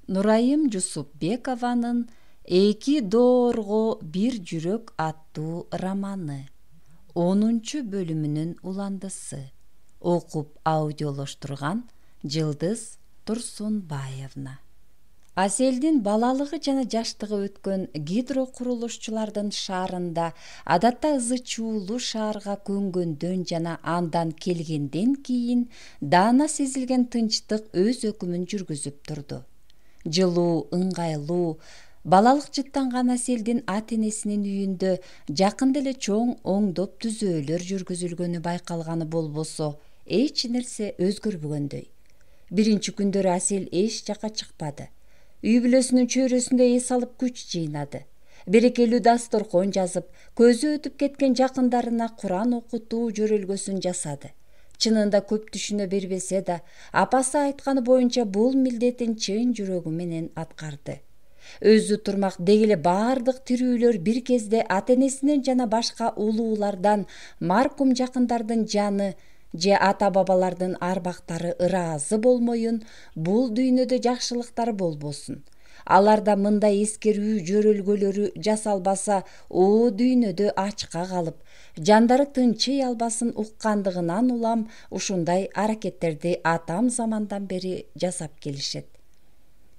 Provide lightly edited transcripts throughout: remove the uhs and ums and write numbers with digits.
Нурайым Жусупбекованын «Эки доорго бир жүрөк» аттуу романы 10 бөлүмүнүн уландысы. Окуп аудиолоштурган Жылдыз Турсунбаевна. Аселдин балалыгы жана жаштыгы өткөн гидрокурулушчулардын шаарында адатта ызы чуулуу шаарга көнгөндөн жана андан келгенден кийин даана сезилген тынчтык өз өкүмүн жүргүзүп турду. Жылуу, ыңгайлуу, балалык жыттанган Аселдин ата-энесинин үйүндө жакында эле чоң оңдоп түзөөлөр жүргүзүлгөнү байкалганы болбосо, эч нерсе өзгөрбөгөндөй. Биринчи күндөрү Асел эч жака чыкпады. Үй бүлөсүнүн чөйрөсүндө эс алып күч жыйнады. Берекелүү дасторкон жазып, көзү өтүп кеткен жакындарына Куран окутуу жөрөлгөсүн жасады. Чынында көп түшүнө бербесе да, апасы айтканы боюнча бул милдетин чын жүрөгү менен аткарды. Өзү турмак дегеле бардык тирүүлөр бир кезде ата-энесинен жана башка улуулардан маркум жакындардын жаны же ата-бабалардын арбактары ыраазы болмоюн, бул дүйнөдө жакшылыктар болбосун. Аларда мындай эскерүү жөрөлгөлөрү жасалбаса, о дүйнөдө ачка калып, жандары тынчый албасын уккандыгынан улам ушундай аракеттерди атам замандан бери жасап келишет.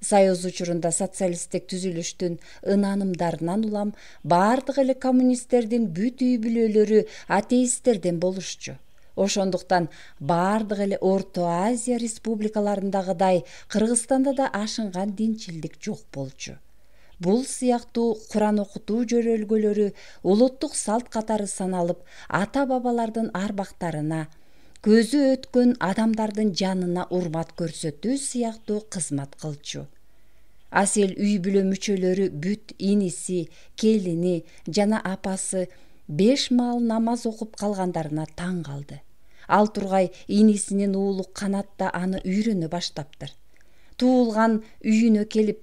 Союз учурунда социалисттик түзүлүштүн ынанымдарынан улам бардык эле коммунисттердин бүт үй бүлөлөрү атеисттерден болушчу. Ошондуктан бардык эле Орто Азия республикаларындагыдай Кыргызстанда да ашынган динчилдик жок болчу. Бул сыяктуу Куран окутуу жөрөлгөлөрү улуттук салт катары саналып, ата-бабалардын арбактарына, көзү өткөн адамдардын жанына урмат көрсөтүү сыяктуу кызмат кылчу. Асел үй бүлө мүчөлөрү бүт иниси, келини жана апасы 5 маал намаз окуп калгандарына таң калды. Ал тургай инисинин уулу Канат да аны үйрөнө баштаптыр. Туулган үйүнө келип,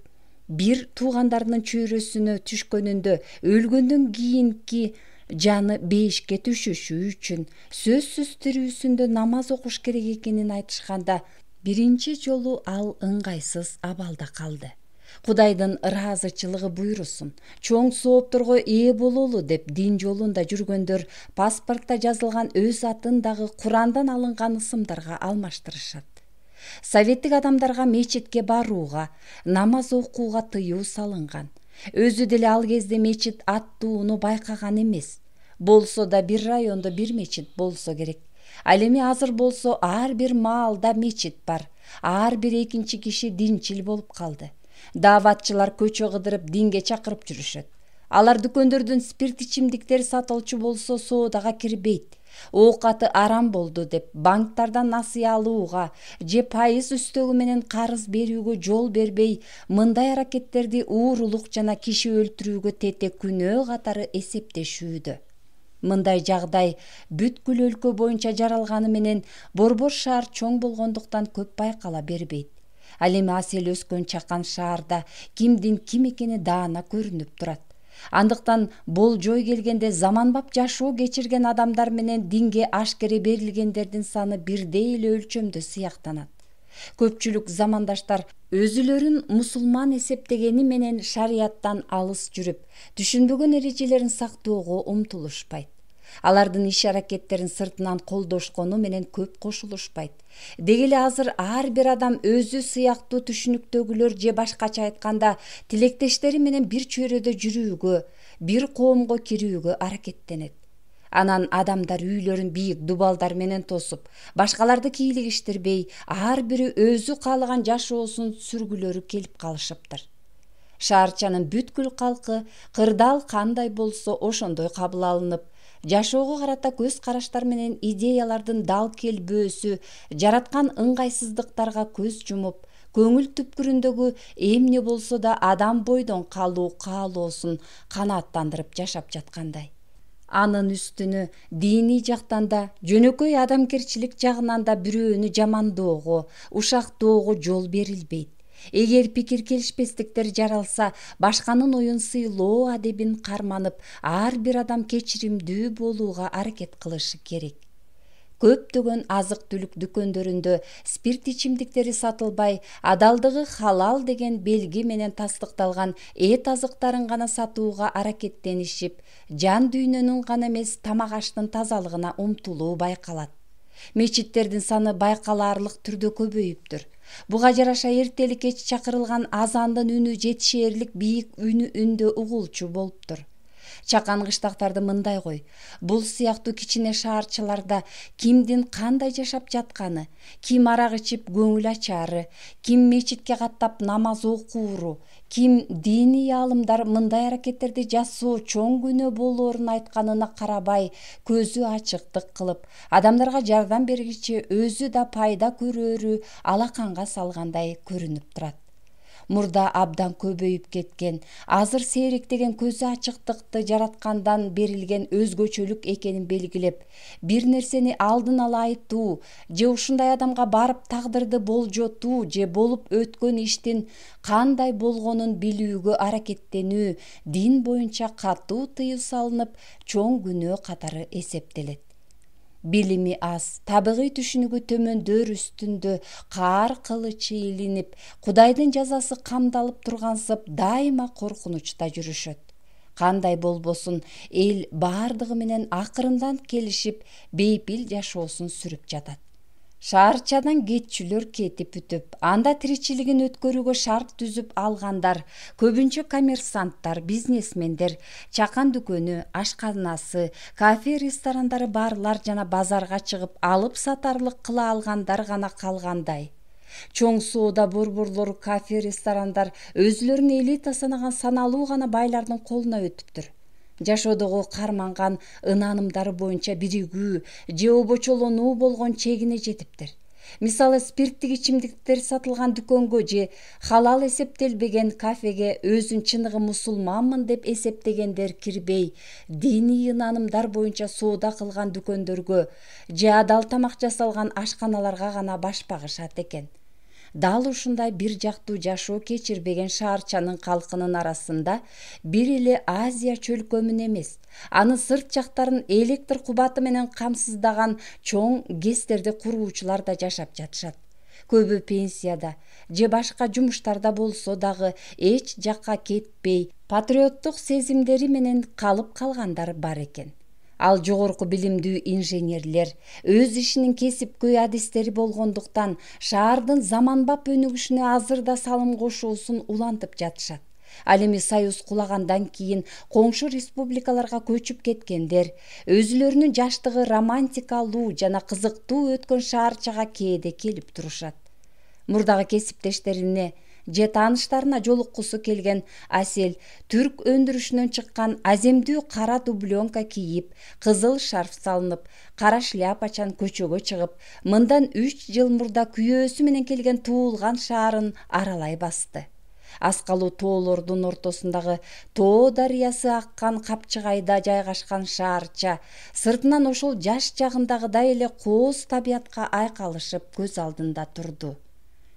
бир туугандарынын чөйрөсүнө түшкөнүндө өлгөндөн кийинки жаны бейишке түшүшү үчүн сөзсүз тирүүсүндө намаз окуш керек экенин айтышканда, биринчи жолу ал ыңгайсыз абалда калды. Кудайдын ыраазычылыгы буйрусун, чоң соопторго ээ бололу деп дин жолунда жүргөндөр паспортто жазылган өз атын дагы Курандан алынган ысымдарга алмаштырышат. Советтик адамдарга мечитке барууга, намаз окууга тыюу салынган. Өзү деле ал кезде мечит аттууну байкаган эмес. Болсо да бир райондо бир мечит болсо керек. Ал эми азыр болсо ар бир маалда мечит бар. Ар бир экинчи киши динчил болуп калды. Дааватчылар көчө кыдырып динге чакырып жүрүшөт. Алар дүкөндөрдөн спирт ичимдиктер сатылчу болсо соодага кирбейт. Оокаты арам болду деп банктардан насыя алууга же пайыз үстөгү менен карыз берүүгө жол бербей, мындай аракеттерди уурулук жана киши өлтүрүүгө тете күнөө катары эсептешүүдө. Мындай жагдай бүткүл өлкө боюнча жаралганы менен Борбор шаар чоң болгондуктан көп байкала бербейт. Ал эми Асел өскөн чакан шаарда кимдин ким экени даана көрүнүп турат. Андыктан болжой келгенде заманбап жашоо кечирген адамдар менен динге ашкере берилгендердин саны бирдей эле өлчөмдө сыяктанат. Көпчүлүк замандаштар өзүлөрүн мусулман эсептегени менен шарияттан алыс жүрүп, түшүнбөгөн эрежелерин сактоого умтулушпайт. Алардын иш-аракеттерин сыртынан колдошкону менен көп кошулушпайт. Дегеле азыр ар бир адам өзү сыяктуу түшүнүктөгүлөр же башкача айтканда тилектештери менен бир чөйрөдө жүрүүгө, бир коомго кирүүгө аракеттенет. Анан адамдар үйлөрүн бийик дубалдар менен тосуп, башкаларды кийлигиштирбей, ар бири өзү каалаган жашоосун сүргүлөрү келип калышыптыр. Шаарчанын бүткүл калкы кырдаал кандай болсо ошондой кабыл алынып, жашоого карата көз караштар менен идеялардын дал келбөөсү жараткан ыңгайсыздыктарга көз жумуп, көңүл түпкүрүндөгү эмне болсо да адам бойдон калуу каалоосун канааттандырып жашап жаткандай. Анын үстүнө диний жактан да, жөнөкөй адамгерчилик жагынан да бирөөнү жамандоого, ушактоого жол берилбейт. Эгер пикир келишпестиктер жаралса, башканын оюн сыйлоо адебин карманып, ар бир адам кечиримдүү болууга аракет кылышы керек. көптөгөн азык түлүк дүкөндөрүндө спирт ичимдиктери сатылбай, адалдыгы халал деген белги менен тастыкталган эт азыктарын гана сатууга аракеттенишип, жан дүйнөнүн гана эмес, тамак аштын тазалыгына умтулуу байкалат. Мечиттердин саны байкалаарлык түрдө көбөйүптүр. Буга жараша эртели кеч чакырылган азандын үнү жетишээрлик бийик үндө угулчу болуптур. Чакан кыштактарды мындай кой. Бул сыяктуу кичине шаарчаларда кимдин кандай жашап жатканы, ким арак ичип көңүл ачаары, ким мечитке каттап намаз окууру, ким диний аалымдар мындай аракеттерди жасоо чоң күнөө болоорун айтканына карабай, көзү ачыктык кылып, адамдарга жардам бергичи өзү да пайда көрөөрү алаканга салгандай көрүнүп турат. Мурда абдан көбөйүп кеткен, азыр сейректеген көзү ачыктыкты жараткандан берилген өзгөчөлүк экенин белгилеп, бир нерсени алдын ала айтуу же ушундай адамга барып тагдырды болжотуу же болуп өткөн иштин кандай болгонун билүүгө аракеттенүү дин боюнча катуу тыюу салынып, чоң күнөө катары эсептелет. Билими аз, табигый түшүнүгү төмөндөр үстүндө каар кылычы илинип, Кудайдын жазасы камдалып тургансып дайыма коркунучта жүрүшөт. Кандай болбосун, эл баардыгы менен акырындан келишип, бейпил жашоосун сүрүп жатат. Шаарчадан кетчүлөр кетип бүтүп, анда тиричилигин өткөрүүгө шарт түзүп алгандар, көбүнчө коммерсанттар, бизнесмендер, чакан дүкөнү, ашканасы, кафе, ресторандары барлар жана базарга чыгып алып сатарлык кыла алгандар гана калгандай. Чоң соода борборлору, кафе, ресторандар өзүлөрүн элита санаган саналуу гана байлардын колуна өтүптүр. Жашоодогу карманган ынанымдары боюнча биригүү же обочолонуу болгон чегине жетиптир. Мисалы, спирттик ичимдиктер сатылган дүкөнгө же халал эсептелбеген кафеге өзүн чыныгы мусулманмын деп эсептегендер кирбей, диний ынанымдар боюнча соода кылган дүкөндөргө же адал тамак жасалган ашканаларга гана баш багышат экен. Дал ушундай бир жактуу жашоо кечирбеген шаарчанын калкынын арасында бир эле Азия чөлкөмүн эмес, анын сырт жактарын электр кубаты менен камсыздаган чоң гэстерди куруучулар да жашап жатышат. Көбү пенсияда же башка жумуштарда болсо дагы эч жакка кетпей, патриоттук сезимдери менен калып калгандар бар экен. Ал жогорку билимдүү инженерлер, өз ишинин кесипкөй адистери болгондуктан шаардын заманбап өнүгүшүнө азыр да салым кошуусун улантып жатышат. Ал эми Союз кулагандан кийин коңшу республикаларга көчүп кеткендер, өзүлөрүнүн жаштыгы романтикалуу жана кызыктуу өткөн шаарчага кээде келип турушат. Мурдагы кесиптештерине же тааныштарына жолуккусу келген Асел түрк өндүрүшүнөн чыккан аземдүү кара дубленка кийип, кызыл шарф салынып, кара шляпачан көчөгө чыгып, мындан 3 жыл мурда күйөөсү менен келген туулган шаарын аралай басты. Аскалуу тоолордун ортосундагы Тоо дарыясы аккан капчыгайда жайгашкан шаарча сыртынан ошол жаш жагындагыдай эле кооз табиятка айкалышып көз алдында турду.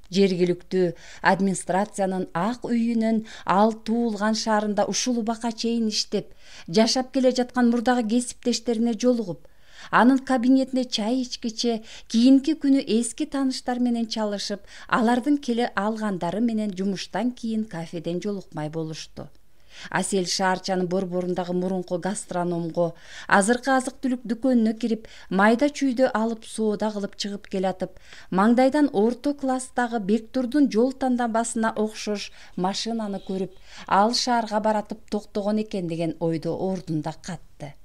Жергиликтүү администрациянын ак үйүнөн ал туулган шаарында ушул убакка чейин иштеп, жашап келе жаткан мурдагы кесиптештерине жолугуп, анын кабинетине чай ичкиче, кийинки күнү эски тааныштар менен чалышып, алардын келе алгандары менен жумуштан кийин кафеден жолукмай болушту. Асел шаарчанын борборундагы мурунку гастрономго азыркы азык-түлүк дүкөнүнө кирип, майда чүйдө алып соода кылып чыгып келатып, маңдайдан орто класстагы Бектурдун жол тандабасына окшош машинаны көрүп, ал шаарга баратып токтогон экен деген ойдо ордунда катты.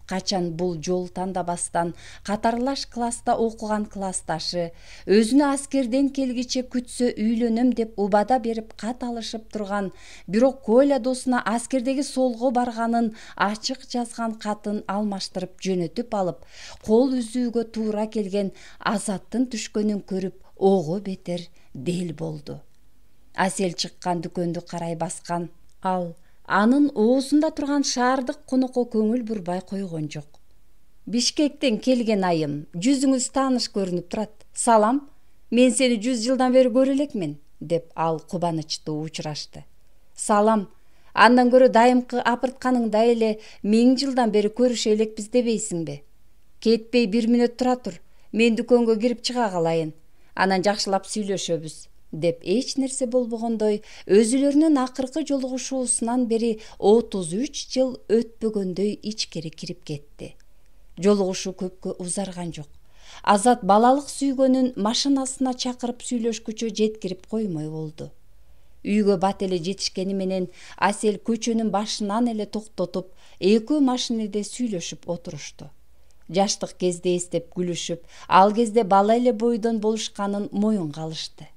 Качан бул жол тандабастан катарлаш класста окуган классташы өзүнө аскерден келгиче күтсө үйлөнөм деп убада берип кат алышып турган, бирок Коля досуна аскердеги солго барганын ачык жазган катын алмаштырып жөнөтүп алып, кол үзүүгө туура келген Азаттын түшкөнүн көрүп, ого бетер дел болду. Асел чыккан дүкөндү карай баскан. Ал анын оозунда турган шаардык конокко көңүл бурбай койгон жок. Бишкектен келген айым, жүзүңүз тааныш көрүнүп турат. Салам, мен сени 100 жылдан бери көрө элекмин, деп ал кубанычтуу учурашты. Салам, андан көрө дайымкы апыртканыңдай эле 1000 жылдан бери көрүшө элекпиз дебейсиңби? Кетпей 1 мүнөт тура тур. Мен дүкөнгө кирип чыга калайын. Анан жакшылап сүйлөшөбүз, деп эч нерсе болбогондой өзүлөрүнүн акыркы жолугушуусунан бери 33 жыл өтпөгөндөй ичкери кирип кетти. Жолугушуу көпкө узарган жок. Азат балалык сүйгөнүн машинасына чакырып сүйлөшкүчө жеткирип коймой болду. Үйгө бат эле жетишкени менен Асел көчөнүн башынан эле токтотуп, экөө машинеде сүйлөшүп отурушту. Жаштык кезде эстеп күлүшүп, ал кезде бала эле бойдон болушканын моюнга алышты.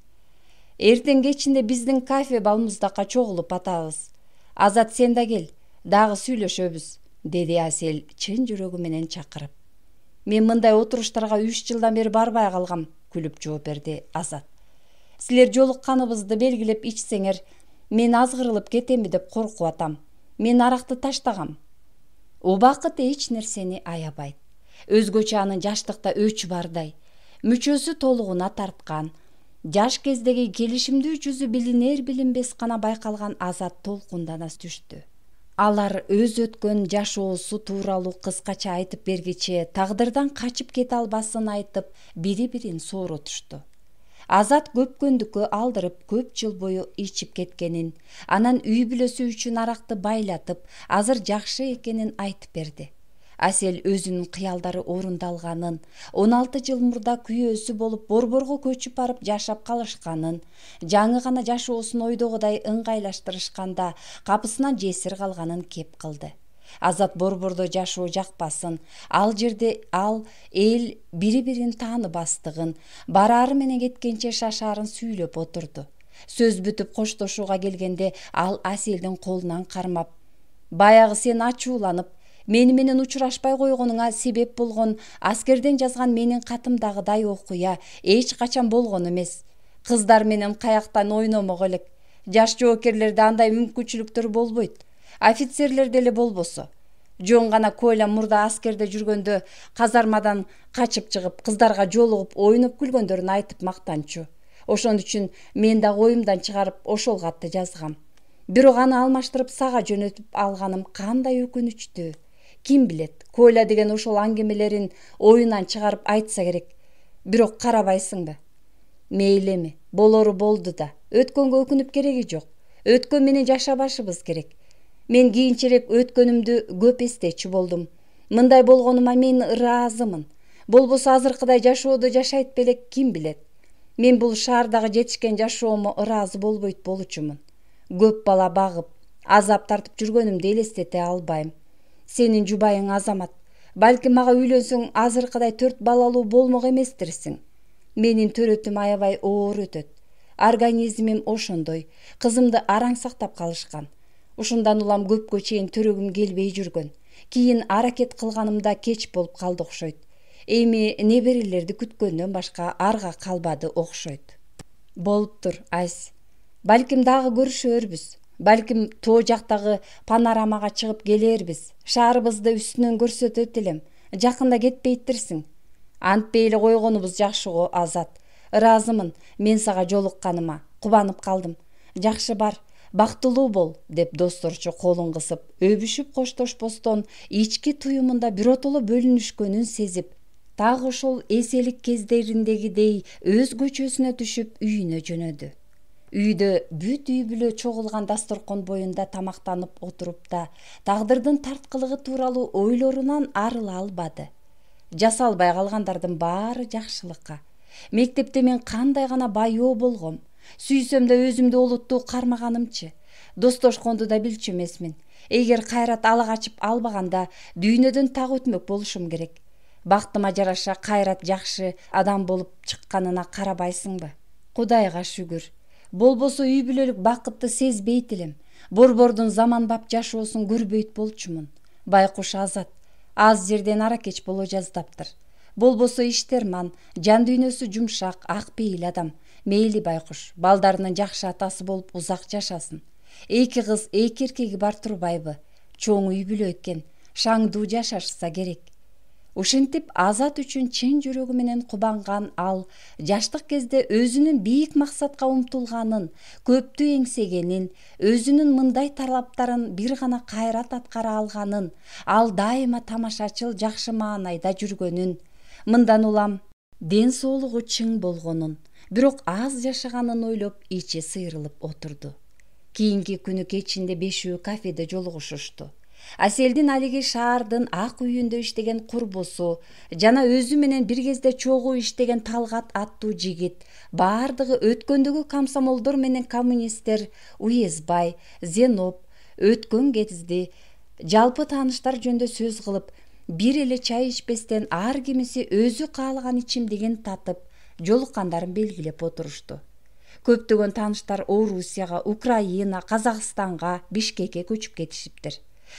Эртең кечинде биздин кафе балмуздакка чогулуп атабыз. Азат, сен да кел, дагы сүйлөшөбүз, деди Асел чын жүрөгү менен чакырып. Мен мындай отуруштарга 3 жылдан бери барбай калгам, күлүп жооп берди Азат. Силер жолукканыбызды белгилеп ичсеңер, мен азгырылып кетемби деп коркуп атам. Мен аракты таштагам. Убакыт эч нерсени аябайт. Өзгөчө анын жаштыкта өчү бардай. Мүчөсү толугуна тарткан. Жаш кездеги келишимдүү жүзү билинер-билинбес гана байкалган Азат толкундана түштү. Алар өз өткөн жашоосу тууралуу кыскача айтып бергиче тагдырдан качып кете албасын айтып, бири-бирин сооротушту. Азат көпкөндүккө алдырып көп жыл бою ичип кеткенин, анан үй бүлөсү үчүн аракты байлатып, азыр жакшы экенин айтып берди. Асел өзүнүн кыялдары орундалганын, 16 жыл мурда күйөөсү болуп Борборго көчүп барып жашап калышканын, жаңы гана жашоосун ойдогудай ыңгайлаштырышканда капысынан жесир калганын кеп кылды. Азат Борбордо жашоо жакпасын, ал жерде ал эл бири-бирин тааныбастыгын, бараары менен кеткенче шашаарын сүйлөп отурду. Сөз бүтүп коштошууга келгенде ал Аселдин колунан кармап: "Баягы сен ачууланып, мени менен учурашпай койгонуңа себеп болгон аскерден жазган менин катымдагыдай окуя эч качан болгон эмес. Кыздар менен каяктан ойномок элек. Жаш жоокерлерде андай мүмкүнчүлүктөр болбойт. Офицерлер деле болбосо. Жөн гана Коля мурда аскерде жүргөндө казармадан качып чыгып, кыздарга жолугуп, ойноп күлгөндөрүн айтып мактанчу. Ошон үчүн мен да оюмдан чыгарып ошол катты жазгам. Бирок аны алмаштырып сага жөнөтүп алганым кандай өкүнүчтүү. Ким билет, Коля деген ошол аңгемелерин оюнан чыгарып айтса керек. Бирок карабайсыңбы? Мейли эми, болору болду да. Өткөнгө өкүнүп кереги жок. Өткөн менен жашабашыбыз керек. Мен кийинчерээк өткөнүмдү көп эстечү болдум. Мындай болгонума мен ыраазымын. Болбосо азыркыдай жашоодо жашайт белек, ким билет. Мен бул шаардагы жетишкен жашоомо ыраазы болбойт болчумун. Көп бала багып, азап тартып жүргөнүмдү элестете албайм. Сенин жубайың Азамат. Балким мага үйлөнсөң азыркыдай 4 балалуу болмок эместирсиң. Менин төрөтүм аябай оор өтөт. Организмим ошондой. Кызымды араң сактап калышкан. Ушундан улам көпкө чейин төрөгүм келбей жүргөн. Кийин аракет кылганымда кеч болуп калды окшойт. Эми неберелерди күткөндөн башка арга калбады окшойт. Болуптур, Айс. Балким дагы көрүшөрбүз. Балким тоо жактагы панорамага чыгып келербиз. Шаарыбызды үстүнөн көрсөтөт элем. Жакында кетпейттирсиң. Антпей эле койгонубуз жакшы го, Азат. Ыраазымын мен сага жолукканыма. Кубанып калдым. Жакшы бар, бактылуу бол, деп досторчу колун кысып, өбүшүп коштошпостон ички туюмунда биротоло бөлүнүшкөнүн сезип, так ошол эселик кездериндегидей өз көчөсүнө түшүп үйүнө жөнөдү. Үйдө бүт үй бүлө чогулган дасторкон боюнда тамактанып отуруп да, тагдырдын тарткылыгы тууралуу ойлорунан арыла албады. Жасалбай калгандардын баары жакшылыкка. Мектепте мен кандай гана байоо болгом. Сүйсөм да өзүмдү олуттуу кармаганымчы. Достошконду да билчү эмесмин. Эгер Кайрат ала качып албаганда дүйнөдөн так өтмөк болушум керек. Бактыма жараша Кайрат жакшы адам болуп чыкканына карабайсыңбы? Кудайга шүгүр. Болбосо үй бүлөлүк бакытты сезбейт элем. Борбордун заманбап жашоосун көрбөйт болчумун. Байкуш Азат аз жерден ара кеч боло жаздаптыр. Болбосо иштерман, жан дүйнөсү жумшак, ак пейил адам. Мейли байкуш, балдарынын жакшы атасы болуп узак жашасын. 2 кыз, 2 эркеги бар турбайбы? Чоң үй бүлө экен, шаңдуу жашашса керек. Ушинтип азат үчүн чын жүрөгү менен кубанган ал жаштык кезде өзүнүн бийик максатка умтулганын, көптү эңсегенин, өзүнүн мындай талаптарын бир гана кайрат аткара алганын, ал дайыма тамашачыл жакшы маанайда жүргөнүн, мындан улам ден соолугу чың болгонун, бирок аз жашаганын ойлоп ичи сыйрылып отурду. Кийинки күнү кечинде бешөө кафеде жолугушушту. Аселдин алиги шаардын ак үйүндө иштеген курбусу жана өзү менен бир кезде чогуу иштеген Талгат аттуу жигит, баардыгы өткөндөгү комсомолдор менен коммунисттер, Уезбай, Зеноп, өткөн кезди, жалпы тааныштар жөнүндө сөз кылып, бир эле чай ичпестен ар кимиси өзү каалаган ичимдигин татып, жолуккандарын белгилеп отурушту. Көптөгөн тааныштар Орусияга, Украина, Казакстанга, Бишкекке көчүп кетишиптир.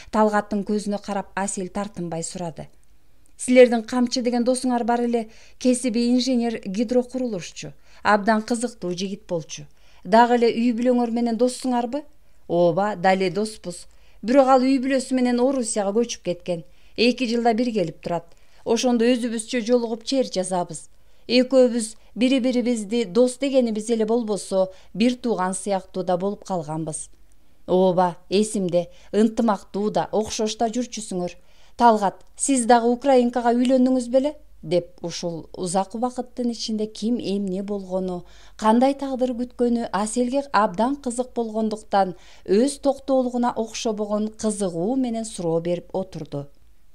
Талгаттын көзүнө карап Асел тартынбай сурады. Силердин Камчы деген досуңар бар эле, кесиби инженер гидрокурулушчу, абдан кызыктуу жигит болчу. Дагы эле үй бүлөңөр менен доссуңарбы? Ооба, дале доспуз. Бирок ал үй бүлөсү менен Орусияга көчүп кеткен. 2 жылда бир келип турат. Ошондо өзүбүзчө жолугуп чер жазабыз. Экөөбүз бири-бирибизди дос дегенибиз эле болбосо, бир тууган сыяктуу да болуп калганбыз. Ооба, эсимде, ынтымактуу да, окшош да жүрчүсүңөр. Талгат, сиз дагы украинкага үйлөндүңүз беле? Деп ушул узак убакыттын ичинде ким эмне болгону, кандай тагдыр күткөнү Аселге абдан кызык болгондуктан өз токтоолугуна окшобогон кызыгуу менен суроо берип отурду.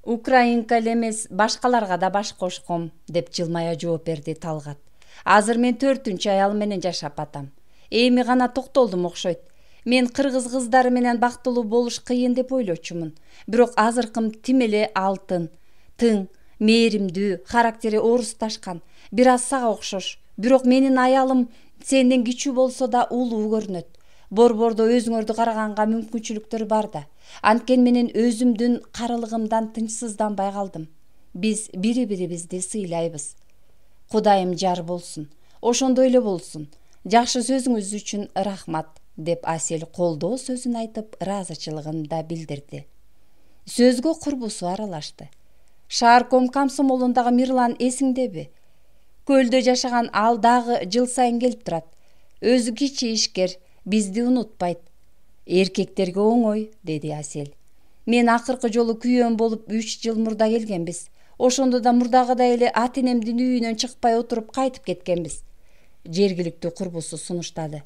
Украинка эле эмес, башкаларга да баш кошком, деп жылмая жооп берди Талгат. Азыр мен 4-чү аялым менен жашап атам. Эми гана токтолдум окшойт. Мен кыргыз кыздары менен бактылуу болуш кыйын деп ойлочумун. Бирок азыркым тим эле алтын, тың, мээримдүү, характери орусташкан, бир аз сага окшош. Бирок менин аялым сенден кичүү болсо да улуу көрүнөт. Борбордо өзүңөрдү караганга мүмкүнчүлүктөр бар да. Анткени менен өзүмдүн карылыгымдан тынчсызданбай калдым. Биз бири-бирибизди сыйлайбыз. Кудайым жар болсун. Ошондой эле болсун. Жакшы сөзүңүз үчүн рахмат, деп Асел колдоо сөзүн айтып, ыраазычылыгын да билдирди. Сөзгө курбусу аралашты. Шаарком комсомолундагы Мирлан эсиңдеби? Көлдө жашаган ал дагы жыл сайын келип турат. Өзү кичи ишкер, бизди унутпайт. Эркектерге оңой, деди Асел. Мен акыркы жолу күйөөм болуп 3 жыл мурда келгенбиз. Ошондо да мурдагыдай эле ата-энемдин үйүнөн чыкпай отуруп кайтып кеткенбиз. Жергиликтүү курбусу сунуштады.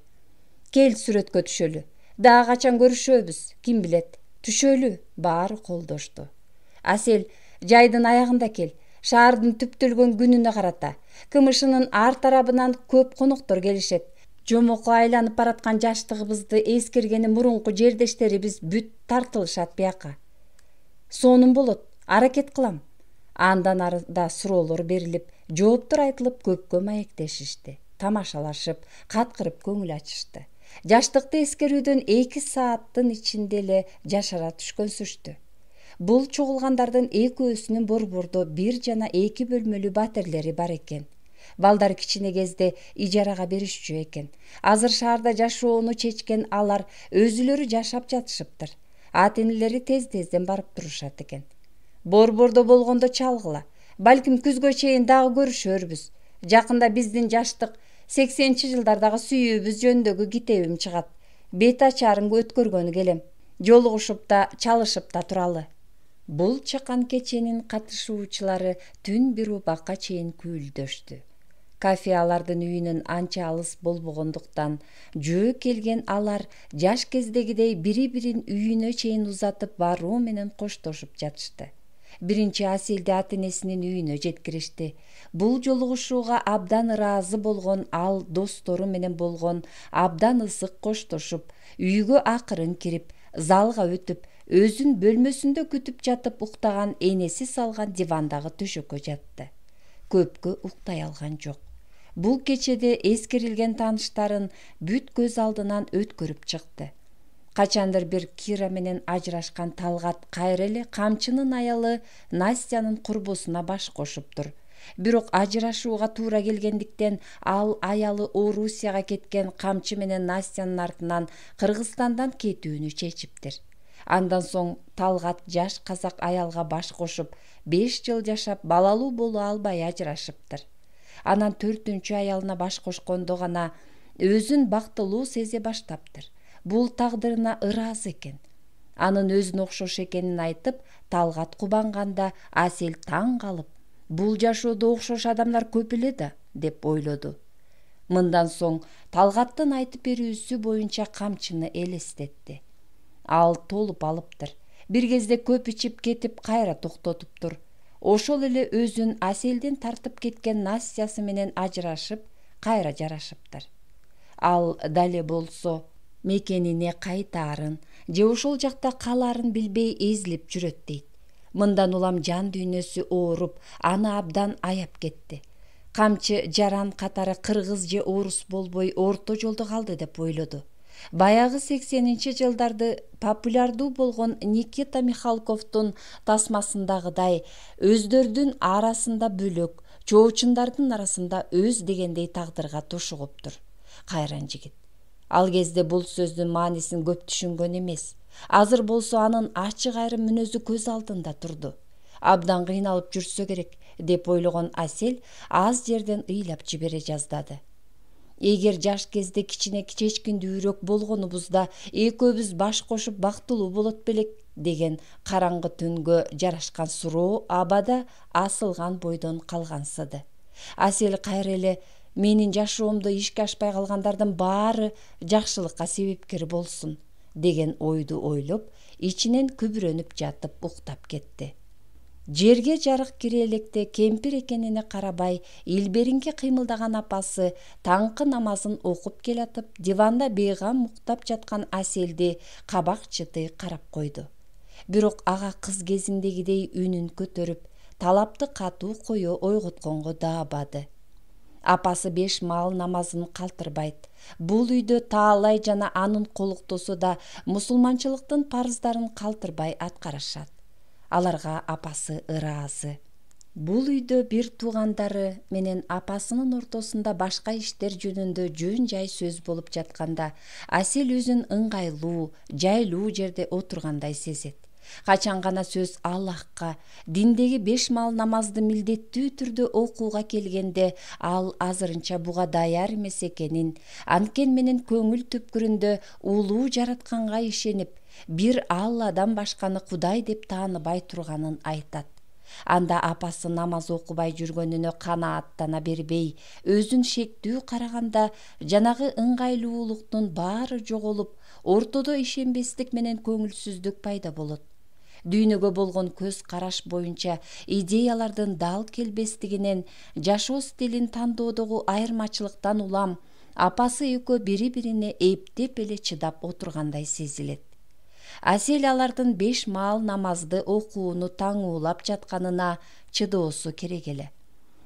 Кел сүрөткө түшөлү. Дагы качан көрүшөбүз, ким билет. Түшөлү, баары колдошту. Асел, жайдын аягында кел. Шаардын түптөлгөн күнүнө карата. КМШнын ар тарабынан көп коноктор келишет. Жомоко айланып бараткан жаштыгыбызды эскергени мурунку жердештерибиз бүт тартылышат бияка. Сонун болот, аракет кылам. Андан арыда суроолор берилип, жооптор айтылып, көпкө маектешишти. Тамашалашып, каткырып көңүл ачышты. Жаштыкты эскерүүдөн 2 сааттын ичинде эле жашара түшкөнсүштү. Бул чогулгандардын экөөсүнүн борбордо 1 жана 2 бөлмөлүү батирлери бар экен. Балдар кичине кезде ижарага беришчү экен. Азыр шаарда жашоону чечкен алар өзүлөрү жашап жатышыптыр. Ата-энелери тез-тезден барып турушат экен. Борбордо болгондо чалгыла. Балким күзгө чейин дагы көрүшөрбүз. Жакында биздин жаштык 80-жылдардагы сүйүүбүз жөнүндөгү китебим чыгат. Бет ачарын өткөргөнү келем. Жолугушуп да, чалышып да туралы. Бул чакан кеченин катышуучулары түн бир убакка чейин күлдөштү. Кафе алардын үйүнөн анча алыс болбогондуктан жөө келген алар жаш кездегидей бири-бирин үйүнө чейин узатып баруу менен коштошуп жатышты. Биринчи Аселди ата-энесинин үйүнө жеткиришти. Бул жолугушууга абдан ыраазы болгон ал достору менен болгон абдан ысык коштошуп, үйгө акырын кирип, залга өтүп, өзүн бөлмөсүндө күтүп жатып уктаган энеси салган дивандагы төшөккө жатты. Көпкө уктай алган жок. Бул кечеде эскерилген тааныштарын бүт көз алдынан өткөрүп чыкты. Качандыр бир Кира менен ажырашкан Талгат кайра эле Камчынын аялы Настянын курбусуна баш кошуптур. Бирок ажырашууга туура келгендиктен ал аялы Орусияга кеткен Камчы менен Настянын артынан Кыргызстандан кетүүнү чечиптир. Андан соң Талгат жаш казак аялга баш кошуп, 5 жыл жашап балалуу боло албай ажырашыптыр. Анан 4-чү аялына баш кошкондо гана өзүн бактылуу сезе баштаптыр. Бул тагдырына ыраазы экен. Анын өзүнө окшош экенин айтып, Талгат кубанганда Асел таң калып, бул жашоодо окшош адамдар көп эле да, деп ойлоду. Мындан соң Талгаттын айтып берүүсү боюнча камчыны элестетти. Ал толуп алыптыр. Бир кезде көп ичип кетип кайра токтотуптур. Ошол эле өзүн Аселден тартып кеткен Настясы менен ажырашып, кайра жарашыптыр. Ал дале болсо мекенине кайтаарын же ошол жакта калаарын билбей эзилип жүрөт дейт. Мындан улам жан дүйнөсү ооруп, аны абдан аяп кетти. Камчы жаран катары кыргыз же орус болбой орто жолдо калды деп ойлоду. Баягы 80-жылдарды популярдуу болгон Никита Михалковдун тасмасындагыдай өздөрдүн арасында бөлөк, чоочундардын арасында өз дегендей тагдырга тушугуптур. Кайран жигит. Ал кезде бул сөздүн маанисин көп түшүнгөн эмес. Азыр болсо анын ачык айрым мүнөзү көз алдында турду. Абдан кыйналып жүрсө керек, деп ойлогон Асел аз жерден ыйлап жибере жаздады. Эгер жаш кезде кичине чечкиндүүрөөк болгонубузда экөөбүз баш кошуп бактылуу болот белек, деген караңгы түнгө жарашкан суроо абада асылган бойдон калгансыды. Асел кайра эле менин жашоомдо ишке ашпай калгандардын баары жакшылыкка себепкер болсун, деген ойду ойлоп, ичинен күбүрөнүп жатып уктап кетти. Жерге жарык кире электе кемпир экенине карабай, илберинки кыймылдаган апасы таңкы намазын окуп келатып, диванда бейгам уктап жаткан Аселди кабак чыты карап койду. Бирок ага кыз кезиндегидей үнүн көтөрүп, талапты катуу кое ойготконго даабады. Апасы 5 маал намазын калтырбайт. Бул үйдө таалай жана анын колуктосу да мусулманчылыктын парыздарын калтырбай аткарышат. Аларга апасы ыраазы. Бул үйдө бир туугандары менен апасынын ортосунда башка иштер жөнүндө жөн-жай сөз болуп жатканда, Асел өзүн ыңгайлуу, жайлуу жерде отургандай сезет. Качан гана сөз Аллахка, диндеги 5 маал намазды милдеттүү түрдө окууга келгенде, ал азырынча буга даяр эмес экенин, анткени менен көңүл түпкүрүндө улуу жаратканга ишенип, бир Алладан башканы Кудай деп тааныбай турганын айтат. Анда апасы намаз окубай жүргөнүнө канааттана бербей, өзүн шектүү караганда, жанагы ыңгайлуулуктун баары жоголуп, ортодо ишенбестик менен көңүлсүздүк пайда болот. Дүйнөгө болгон көз караш боюнча идеялардын дал келбестигинен, жашоо стилин тандоодогу айырмачылыктан улам, апасы экөө бири-бирине эптеп эле чыдап отургандай сезилет. Асел алардын 5 маал намазды окууну таңуулап жатканына чыдоосу керек эле.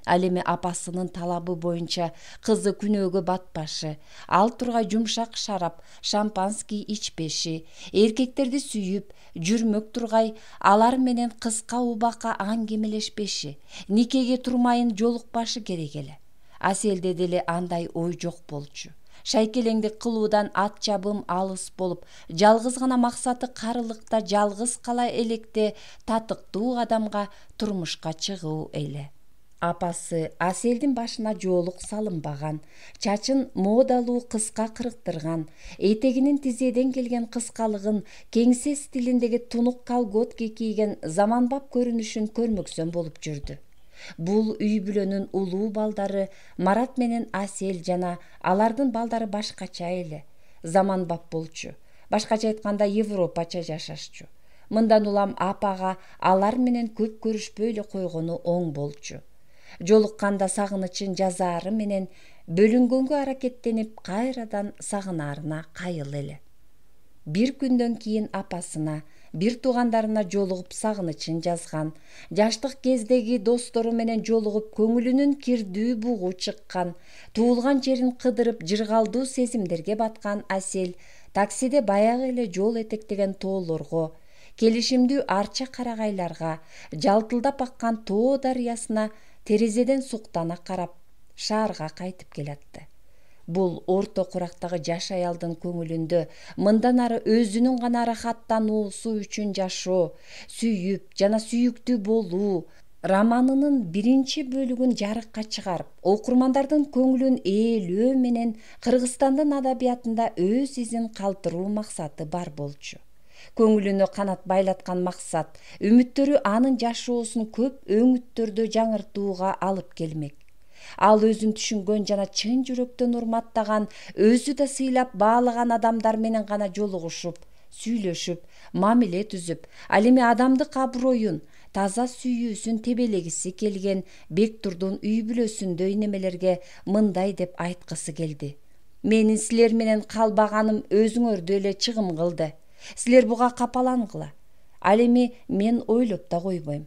Ал эми апасынын талабы боюнча кызы күнөөгө батпашы, ал тургай жумшак шарап, шампанский ичпеши, эркектерди сүйүп, жүрмөк тургай алар менен кыска убакка аңгемелешпеши, никеге турмайын жолукпашы керек эле. Аселде деле андай ой жок болчу. Шайкелеңдик кылуудан ат жабым алыс болуп, жалгыз гана максаты карылыкта жалгыз кала электе татыктуу адамга турмушка чыгуу эле. Апасы Аселдин башына жоолук салынбаган, чачын модалуу кыска кырыктырган, этегинин тизеден келген кыскалыгын кеңсе стилиндеги тунук колготки кийген заманбап көрүнүшүн көрмөксөн болуп жүрдү. Бул үй бүлөнүн улуу балдары Марат менен Асел жана алардын балдары башкача эле, заманбап болчу. Башкача айтканда европача жашашчу. Мындан улам апага алар менен көп көрүшпөй эле койгону оң болчу. Жолукканда сагынычын жазаары менен бөлүнгөнгө аракеттенип, кайрадан сагынаарына кайыл эле. Бир күндөн кийин апасына, бир туугандарына жолугуп сагынычын жазган, жаштык кездеги достору менен жолугуп көңүлүнүн кирдүү бугу чыккан, туулган жерин кыдырып жыргалдуу сезимдерге баткан Асел таксиде баягы эле жол этектеген тоолорго, келишимдүү арча карагайларга, жалтылдап аккан тоо дарыясына терезеден суктана карап, шаарга кайтып келатты. Бул орто курактагы жаш аялдын көңүлүндө мындан ары өзүнүн гана рахаттануусу үчүн жашоо, сүйүп жана сүйүктүү болуу романынын биринчи бөлүгүн жарыкка чыгарып, окурмандардын көңүлүн ээлөө менен Кыргызстандын адабиятында өз изин калтыруу максаты бар болчу. Көңүлүнө канат байлаткан максат, үмүттөрү анын жашоосун көп өңүттөрдө жаңыртууга алып келмек. Ал өзүн түшүнгөн жана чын жүрөктөн урматтаган, өзү да сыйлап баалаган адамдар менен гана жолугушуп, сүйлөшүп, мамиле түзүп, ал эми адамдык аброюн, таза сүйүүсүн тебелегиси келген Бектурдун үй бүлөсүндөй немелерге мындай деп айткысы келди. Менин силер менен калбаганым өзүңөрдү эле чыгым кылды. Силер буга капалангыла. Ал эми мен ойлоп да койбойм.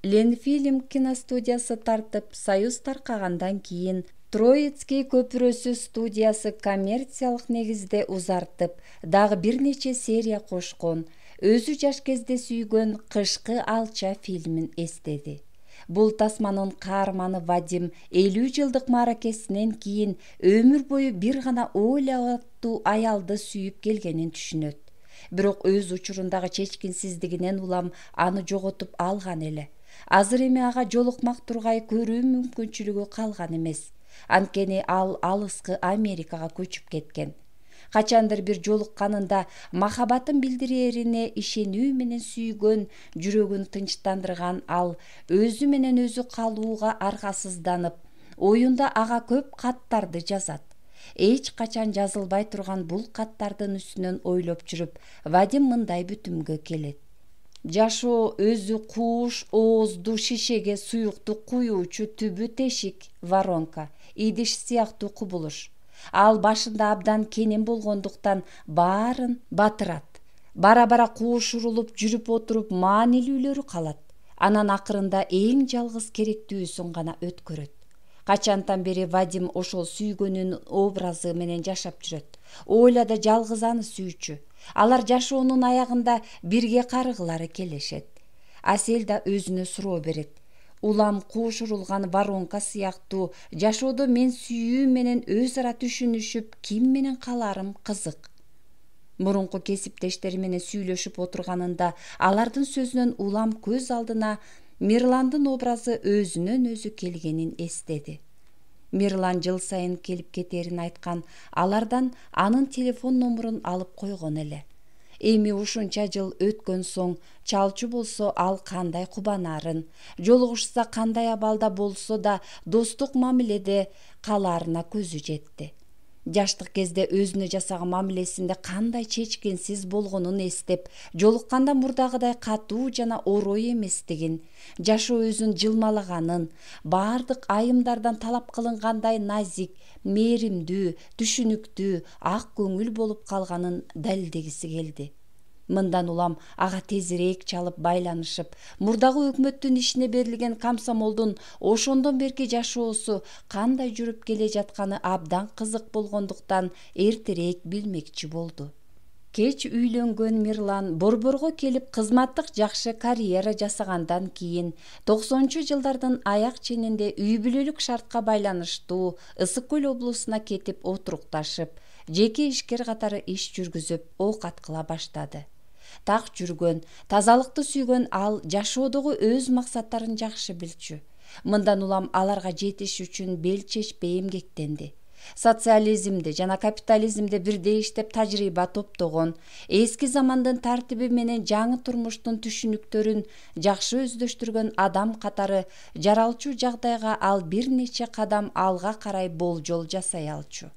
Ленфильм киностудиясы тартып, Союз таркагандан кийин Троицкий көпүрөсү студиясы коммерциялык негизде узартып, дагы бир нече серия кошкон, өзү жаш кезде сүйгөн Кышкы алча фильмин эстеди. Бул тасманын каарманы Вадим 50 жылдык мааракесинен кийин өмүр бою бир гана Оля аттуу аялды сүйүп келгенин түшүнөт. Бирок өз учурундагы чечкинсиздигинен улам аны жоготуп алган эле. Азыр эми ага жолукмак тургай көрүү мүмкүнчүлүгү калган эмес. Анткени ал алыскы Америкага көчүп кеткен. Качандыр бир жолукканында махабатын билдирерине ишенүү менен сүйгөн, жүрөгүн тынчтандырган ал өзү менен өзү калууга аргасызданып, оюнда ага көп каттарды жазат. Эч качан жазылбай турган бул каттардын үстүнөн ойлоп жүрүп, Вадим мындай бүтүмгө келет. Жашоо өзү кууш ооздуу шишеге суюкту куюучу түбү тешик, воронка, идиш сыяктуу кубулуш. Ал башында абдан кенен болгондуктан баарын батырат. Бара-бара кууш урулуп жүрүп отуруп маанилүүлөрү калат. Анан акырында эң жалгыз керектүүсүн гана өткөрөт. Качантан бери Вадим ошол сүйгөнүнүн образы менен жашап жүрөт. Оля да жалгыз аны сүйчү. Алар жашоонун аягында бирге карыгылары келешет. Асель да өзүнө суроо берет. Улам кууш урулган воронка сыяктуу жашоодо мен сүйүү менен өз ара түшүнүшүп, ким менен каларым кызык. Мурунку кесиптештери менен сүйлөшүп отурганында алардын сөзүнөн улам көз алдына Мирландын образы өзүнөн өзү келгенин эстеди. Мирлан жыл сайын келип кетерин айткан, алардан анын телефон номурун алып койгон эле. Эми ушунча жыл өткөн соң чалчу болсо ал кандай кубанарын, жолугушса кандай абалда болсо да достук мамиледе калаарына көзү жетти. Жаштык кезде өзүнө жасаган мамилесинде кандай чечкинсиз болгонун эстеп, жолукканда мурдагыдай катуу жана орой эместигин, жашоо өзүн жылмалаганын, баардык айымдардан талап кылынгандай назик, мээримдүү, түшүнүктүү, ак көңүл болуп калганын далилдегиси келди. Мындан улам ага тезирээк чалып байланышып, мурдагы өкмөттүн ишине берилген комсомолдун ошондон берки жашоосу кандай жүрүп келе жатканы абдан кызык болгондуктан эртерээк билмекчи болду. Кеч үйлөнгөн Мирлан Борборго келип кызматтык жакшы карьера жасагандан кийин 90-жылдардын аяк ченинде үй бүлөлүк шартка байланыштуу Ысык Көл облусуна кетип отурукташып, жеке ишкер катары иш жүргүзүп, оокат кыла баштады. Так жүргөн, тазалыкты сүйгөн ал жашоодогу өз максаттарын жакшы билчү. Мындан улам аларга жетиш үчүн бел чечпей эмгектенди. Социализмди жана капитализмди бирдей иштеп тажрыйба топтогон, эски замандын тартиби менен жаңы турмуштун түшүнүктөрүн жакшы өздөштүргөн адам катары жаралчу жагдайга ал бир нече кадам алга карай болжол жасай алчу.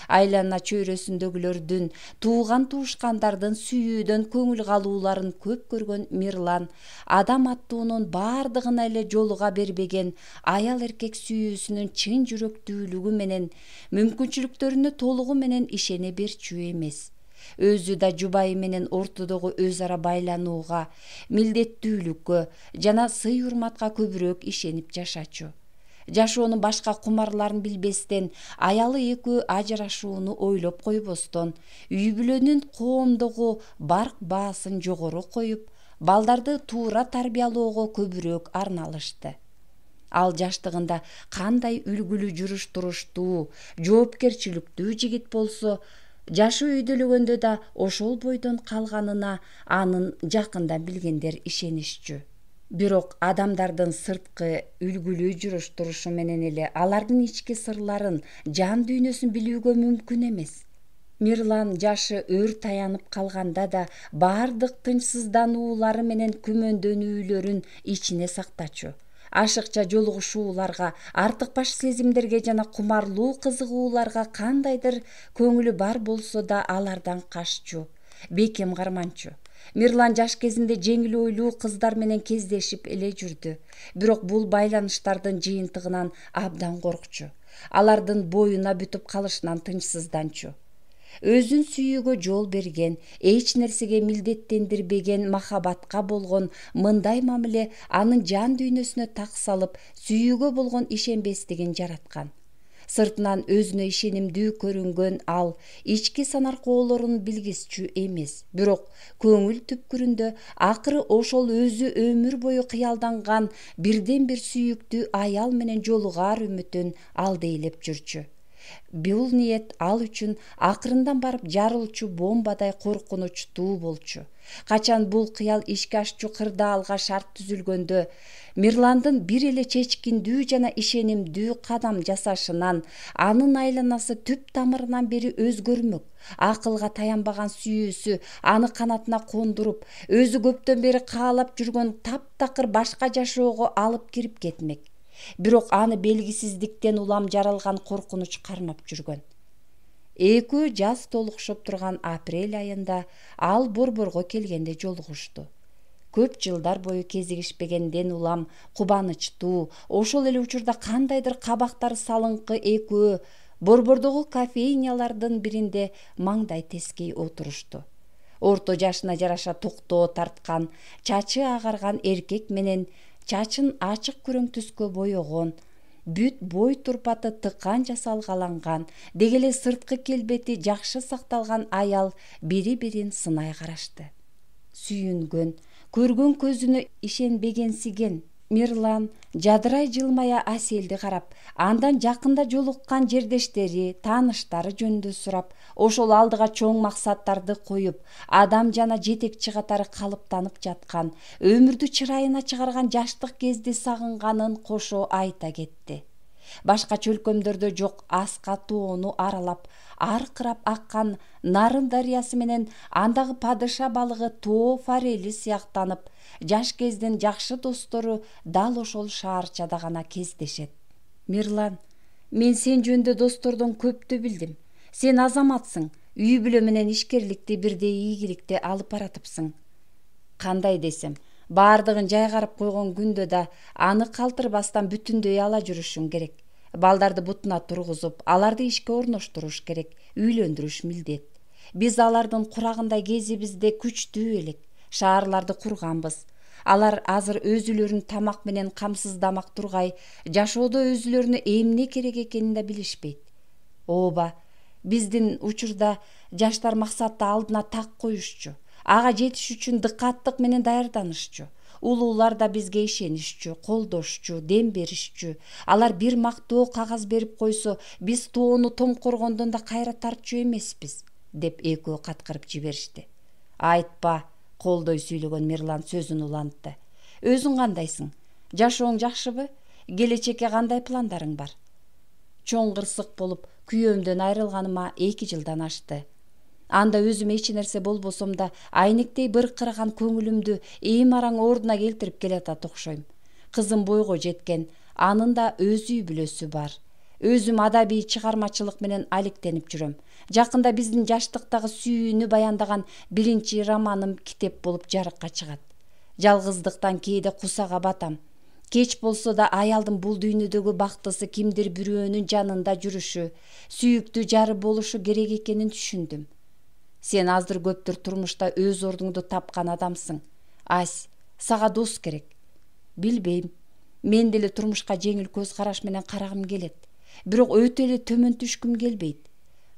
Айлана чөйрөсүндөгүлөрдүн, тууган туушкандардын сүйүүдөн көңүл калууларын көп көргөн Мирлан адам аттуунун баардыгына эле жолуга бербеген аял эркек сүйүүсүнүн чын жүрөктүүлүгү менен мүмкүнчүлүктөрүнө толугу менен ишене берчү эмес. Өзү да жубайы менен ортодогу өз ара байланууга, милдеттүүлүккө жана сый-урматка көбүрөөк ишенип жашачу. Жашоонун башка кумарларын билбестен, аялы экөө ажырашууну ойлоп койбостон, үй бүлөнүн коомдогу барк баасын жогору коюп, балдарды туура тарбиялоого көбүрөөк арналышты. Ал жаштыгында кандай үлгүлүү жүрүш туруштуу, жоопкерчиликтүү жигит болсо, жашы үйдөлөгөндө да ошол бойдон калганына анын жакындан билгендер ишенишчү. Бирок адамдардын сырткы үлгүлүү жүрүш турушу менен эле алардын ички сырларын, жан дүйнөсүн билүүгө мүмкүн эмес. Мирлан жашы өр таянып калганда да баардык тынчсыздануулары менен күмөндөнүүлөрүн ичине сактачу. Ашыкча жолугушууларга, артыкбаш сезимдерге жана кумарлуу кызыгууларга кандайдыр көңүлү бар болсо да алардан каччу, бекем карманчу. Мирлан жаш кезинде жеңил ойлуу кыздар менен кездешип эле жүрдү. Бирок бул байланыштардын жыйынтыгынан абдан коркчу. Алардын боюна бүтүп калышынан тынчсызданчу. Өзүн сүйүүгө жол берген, эч нерсеге милдеттендирбеген махабатка болгон мындай мамиле анын жан дүйнөсүнө так салып, сүйүүгө болгон ишенбестигин жараткан. Сыртынан өзүнө ишенимдүү көрүнгөн ал ички санаркоолорун билгисчү эмес. Бирок көңүл түпкүрүндө акыры ошол өзү өмүр бою кыялданган бирден бир сүйүктүү аял менен жолугаар үмүтүн алдейлеп жүрчү. Бул ниет ал үчүн акырындан барып жарылчу бомбадай коркунучтуу болчу. Качан бул кыял ишке ашчу кырдаалга шарт түзүлгөндө, Мирландын бир эле чечкиндүү жана ишенимдүү кадам жасашынан анын айланасы түп тамырынан бери өзгөрмөк, акылга таянбаган сүйүүсү аны канатына кондуруп, өзү көптөн бери каалап жүргөн таптакыр башка жашоого алып кирип кетмек. Бирок аны белгисиздиктен улам жаралган коркунуч кармап жүргөн. Экөө жаз толукшуп турган апрель айында ал Борборго келгенде жолугушту. Көп жылдар бою кезигишпегенден улам кубанычтуу, ошол эле учурда кандайдыр кабактары салыңкы экөө Борбордогу кофейнялардын биринде маңдай тескей отурушту. Орто жашына жараша токтоо тарткан, чачы агарган эркек менен чачын ачык күрөң түскө боёгон, бүт бой турпаты тыкан жасалгаланган, деги эле сырткы келбети жакшы сакталган аял бири-бирин сынай карашты. Сүйүнгөн, көргөн көзүнө ишенбегенсиген Мирлан жадырай жылмая Аселди карап, андан жакында жолуккан жердештери, тааныштары жөнүндө сурап, ошол алдыга чоң максаттарды коюп, адам жана жетекчи катары калыптанып жаткан, өмүрдү чырайына чыгарган жаштык кезди сагынганын кошо айта кетти. Башка чөлкөмдөрдө жок аска тоону аралап, аркырап аккан Нарын дарыясы менен андагы падыша балыгы тоо форели сыяктанып, жаш кездин жакшы достору дал ошол шаарчада гана кездешет. Мирлан, мен сен жөнүндө достордон көптү билдим. Сен азаматсың, үй бүлө менен ишкерликти бирдей ийгиликти алып баратыпсың. Кандай десем, баардыгын жайгарып койгон күндө да аны калтырбастан бүтүндөй ала жүрүшүң керек. Балдарды бутуна тургузуп, аларды ишке орноштуруш керек, үйлөндүрүш милдет. Биз алардын курагындай кезибизде күчтүү элек, шаарларды курганбыз. Алар азыр өзүлөрүн тамак менен камсыздамак тургай, жашоодо өзүлөрүнө эмне керек экенин да билишпейт. Ооба, биздин учурда жаштар максатты алдына так коюшчу, ага жетиш үчүн дыкаттык менен даярданышчу. Улуулар да бизге ишенишчү, колдошчу, дем беришчү. Алар бир мактоо кагаз берип койсо, биз тоону томкоргондон да кайра тартчу эмеспиз, деп экөө каткырып жиберишти. Айтпа, колдой сүйлөгөн Мирлан сөзүн улантты. Өзүң кандайсың? Жашооң жакшыбы? Келечекке кандай пландарың бар? Чоң кырсык болуп, күйөөмдөн айрылганыма 2 жылдан ашты. Анда өзүмө эч нерсе болбосом да, айнектей быркыраган көңүлүмдү эми-араң ордуна келтирип келатат окшойм. Кызым бойго жеткен, анын да өз үй бүлөсү бар. Өзүм адабий чыгармачылык менен алектенип жүрөм. Жакында биздин жаштыктагы сүйүүнү баяндаган биринчи романым китеп болуп жарыкка чыгат. Жалгыздыктан кээде кусага батам. Кеч болсо да аялдын бул дүйнөдөгү бактысы кимдир бирөөнүн жанында жүрүшү, сүйүктүү жары болушу керек экенин түшүндүм. Сен аздыр көптүр турмушта өз ордуңду тапкан адамсың. Ась, сага дос керек. Билбейм. Мен деле турмушка жеңил көз караш менен карагым келет. Бирок өтө эле төмөн түшкүм келбейт.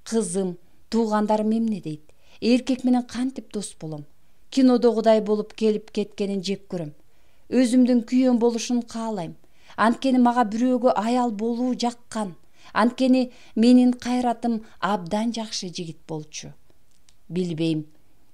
Кызым, туугандарым эмне дейт? Эркек менен кантип дос болом? Кинодогудай болуп келип кеткенин жек көрөм. Өзүмдүн күйөөм болушун каалайм. Анткени мага бирөөгө аял болуу жаккан. Анткени менин кайратым абдан жакшы жигит болчу. Билбейм.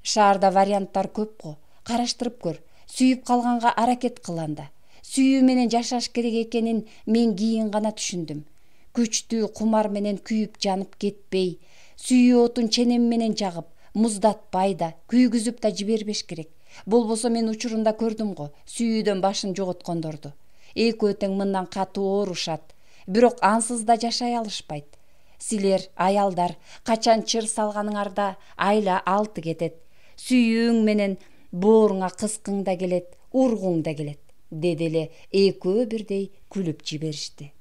Шаарда варианттар көп го. Караштырып көр. Сүйүп калганга аракет кыл анда. Сүйүү менен жашаш керек экенин мен кийин гана түшүндүм. Күчтүү кумар менен күйүп жанып кетпей, сүйүү отун ченем менен жагып, муздатпай да, күйгүзүп да жибербеш керек. Болбосо мен учурунда көрдүм го, сүйүүдөн башын жоготкондорду. Экөө тең мындан катуу оорушат, бирок ансыз да жашай алышпайт. Силер, аялдар, качан чыр салганыңарда айла 6 кетет. Сүйүүң менен бооруңа кыскың да келет, ургуң да келет, деди эле экөө бирдей күлүп жиберишти.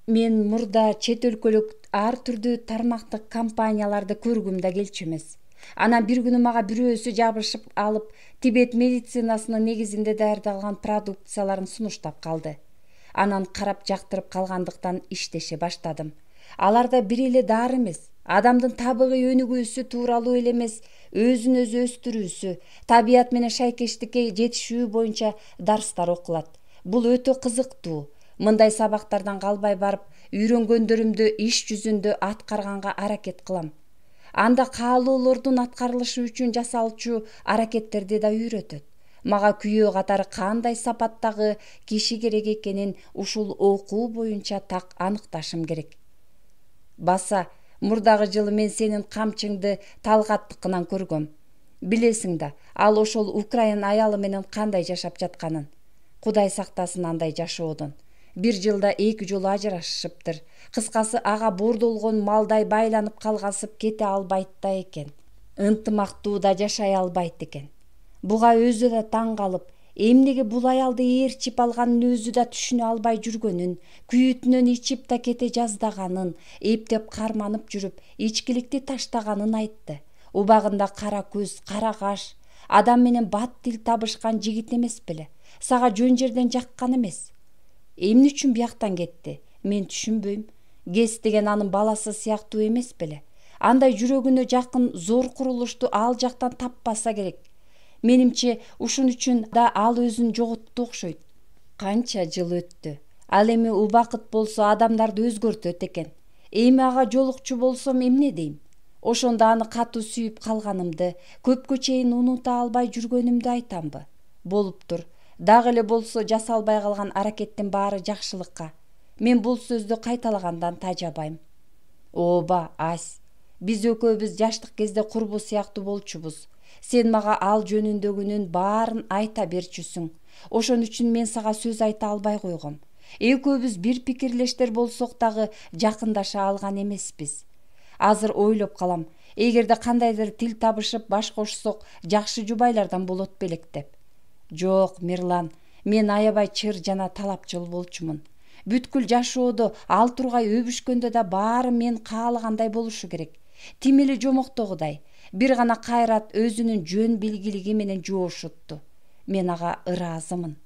Мен мурда чет өлкөлүк ар түрдүү тармактык компанияларды көргүм да келчү эмес. Анан бир күнү мага бирөөсү жабышып алып, Тибет медицинасынын негизинде даярдалган продукцияларын сунуштап калды. Анан карап жактырып калгандыктан иштеше баштадым. Аларда бир эле дары эмес, адамдын табигый өнүгүүсү тууралуу эле эмес, өзүн өзү өстүрүүсү, табият менен шайкештикке жетишүү боюнча дарстар окулат. Бул өтө кызыктуу. Мындай сабактардан калбай барып, үйрөнгөндөрүмдү иш жүзүндө аткарганга аракет кылам. Анда каалоолордун аткарылышы үчүн жасалчу аракеттерди да үйрөтөт. Мага күйөө катары кандай сапаттагы киши керек экенин ушул окуу боюнча так аныкташым керек. Баса, мурдагы жылы мен сенин камчыңды Талгаттыкынан көргөм. Билесиң да, ал ошол Украин аялы менен кандай жашап жатканын. Кудай сактасын андай жашоодон. Бир жылда 2 жолу ажырашышыптыр. Кыскасы ага бордолгон малдай байланып калгасып кете албайт да экен. Ынтымактуу да жашай албайт экен. Буга өзү да таң калып, эмнеге бул аялды ээрчип алганын өзү да түшүнө албай жүргөнүн, күйүүтүнөн ичип да кете жаздаганын, эптеп карманып жүрүп, ичкиликти таштаганын айтты. Убагында кара көз, кара каш, адам менен бат тил табышкан жигит эмес беле? Сага жөн жерден жаккан эмес. Эмне үчүн бияктан кетти? Мен түшүнбөйм. Кес деген анын баласы сыяктуу эмес беле? Андай жүрөгүнө жакын зор курулушту ал жактан таппаса керек. Менимче, ушун үчүн да ал өзүн жоготту окшойт. Канча жыл өттү. Ал эми убакыт болсо адамдарды өзгөртөт экен. Эми ага жолукчу болсом эмне дейм? Ошондо аны катуу сүйүп калганымды, көпкө чейин унута албай жүргөнүмдү айтамбы? Болуптур. Дагы эле болсо жасалбай калган аракеттин баары жакшылыкка. Мен бул сөздү кайталагандан тажабайм. Ооба, Ась. Биз экөөбүз жаштык кезде курбу сыяктуу болчубуз. Сен мага ал жөнүндөгүнүн баарын айта берчүсүң. Ошон үчүн мен сага сөз айта албай койгом. Экөөбүз бир пикирлештер болсок дагы жакындаша алган эмеспиз. Азыр ойлоп калам, эгерде кандайдыр тил табышып баш кошсок, жакшы жубайлардан болот белек деп. Жок, Мирлан, мен аябай чыр жана талапчыл болчумун. Бүткүл жашоодо ал тургай өбүшкөндө да баары мен каалагандай болушу керек. Тим эле жомоктогудай, бир гана кайрат өзүнүн жөн билгилиги менен жоошутту. Мен ага ыраазымын.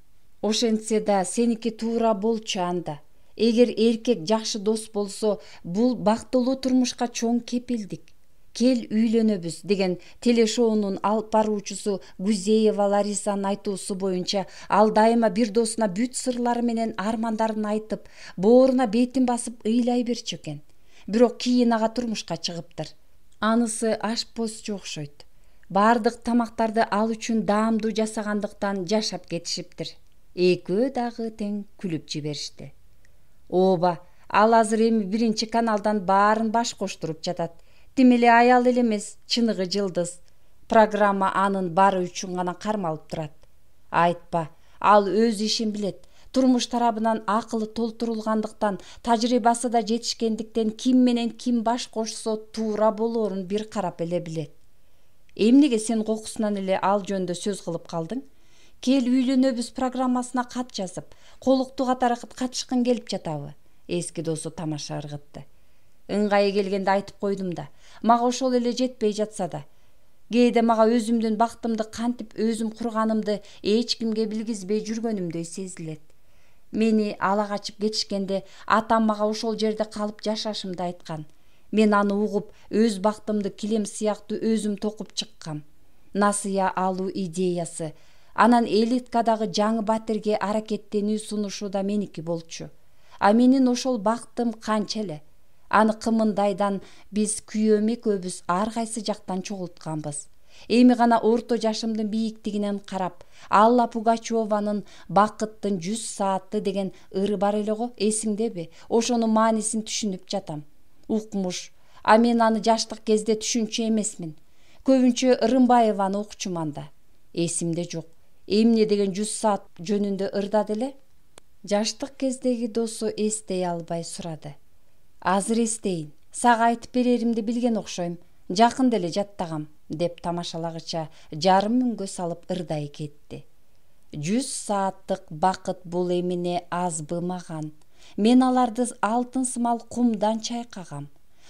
Ошентсе да сеники туура болчу анда. Эгер эркек жакшы дос болсо, бул бактылуу турмушка чоң кепилдик. Кел үйлөнөбүз деген телешоунун алып баруучусу Гузеева Ларисанын айтуусу боюнча, ал дайыма бир досуна бүт сырлары менен армандарын айтып, бооруна бетин басып ыйлай берчү экен. Бирок кийин ага турмушка чыгыптыр. Анысы ашпозчу окшойт. Бардык тамактарды ал үчүн даамдуу жасагандыктан жашап кетишиптир. Экөө дагы тең күлүп жиберишти. Ооба, ал азыр эми 1-каналдан баарын баш коштуруп жатат. Тим эле аял эле эмес, чыныгы жылдыз. Программа анын бары үчүн гана кармалып турат. Айтпа, ал өз ишин билет. Турмуш тарабынан акылы толтурулгандыктан, тажрыйбасы да жетишкендиктен ким менен ким баш кошсо туура болоорун бир карап эле билет. Эмнеге сен кокусунан эле ал жөнүндө сөз кылып калдың? Кел үйлөнөбүз программасына кат жазып, колуктуу катары катышкың келип жатабы? Эски досу тамаша ыргытты. Ыңгайы келгенде айтып койдум да. Мага ошол эле жетпей жатса да. Кээде мага өзүмдүн бактымды кантип өзүм курганымды эч кимге билгизбей жүргөнүмдөй сезилет. Мени ала качып кетишкенде атам мага ошол жерде калып жашашымды айткан. Мен аны угуп, өз бактымды килем сыяктуу өзүм токуп чыккам. Насыя алуу идеясы, Анан элиткадагы жаңы батирге аракеттенүү сунушу да меники болчу. А менин ошол бактым канча эле. Аны кымындайдан биз күйөөм экөөбүз ар кайсы жактан чогултканбыз. Эми гана орто жашымдын бийиктигинен карап, Алла Пугачеванын «Бакыттын 100 сааты» деген ыры бар эле го, эсиңдеби? Ошонун маанисин түшүнүп жатам. Укмуш. А мен аны жаштык кезде түшүнчү эмесмин. Көбүнчө Рымбаеваны окучуман да. Эсимде жок. Эмне деген 100 саат жөнүндө ырдады эле? Жаштык кездеги досу эстей албай сурады. Азыр эстейин. Сага айтып береримди билген окшойм. Жакында эле жаттагам, деп тамашалагыча жарым үнгө салып ырдай кетти. 100 сааттык бакыт бул эмне азбы маган. Мен аларды алтын сымал кумдан чайкагам.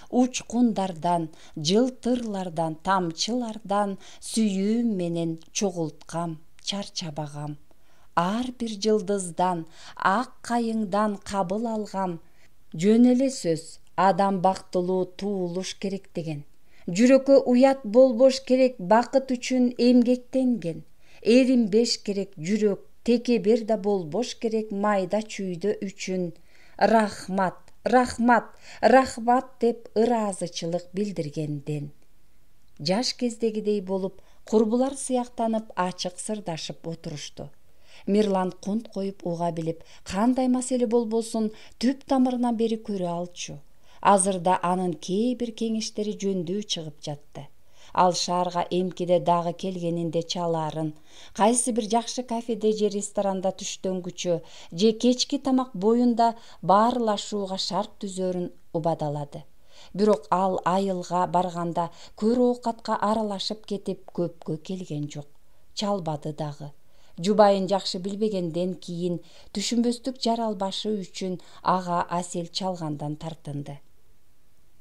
Учкундардан, жылтырлардан, тамчылардан сүйүүм менен чогулткам, чарчабагам. Ар бир жылдыздан, ак кайыңдан кабыл алгам. Жөн эле сөз, адам бактылуу туулуш керек деген. Жүрөккө уят болбош керек, бакыт үчүн эмгектенген. Эринбеш керек жүрөк, текебер да болбош керек майда чүйдө үчүн. Рахмат, рахмат, рахмат деп ыраазычылык билдиргенден. Жаш кездегидей болуп, курбулар сыяктанып ачык сырдашып отурушту. Мирлан кунт коюп уга билип, кандай маселе болбосун түп тамырынан бери көрө алчу. Азырда анын кээ бир кеңештери жөндүү чыгып жатты. Ал шаарга эмкиде дагы келгенинде чалаарын, кайсы бир жакшы кафеде же ресторанда түштөнгүчө же кечки тамак боюнда баарлашууга шарт түзөрүн убадалады. Бирок ал айылга барганда көр оокатка аралашып кетип көпкө келген жок. Чалбады дагы. Жубайын жакшы билбегенден кийин түшүнбөстүк жаралбашы үчүн ага асел чалгандан тартынды.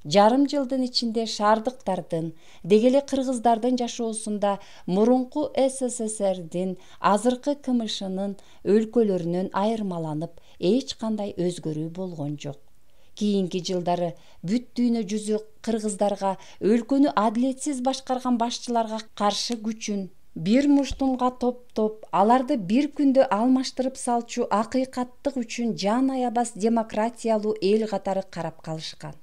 Жарым жылдын ичинде шаардыктардын, дегеле кыргыздардын жашоосунда мурунку СССРдин, азыркы КМШнын өлкөлөрүнөн айырмаланып, эч кандай өзгөрүү болгон жок. Кийинки жылдары бүт дүйнө жүзү кыргыздарга, өлкөнү адилетсиз башкарган башчыларга каршы күчүн бир муштумга топтоп, аларды бир күндө алмаштырып салчу акыйкаттык үчүн жан аябас демократиялуу эл катары карап калышкан.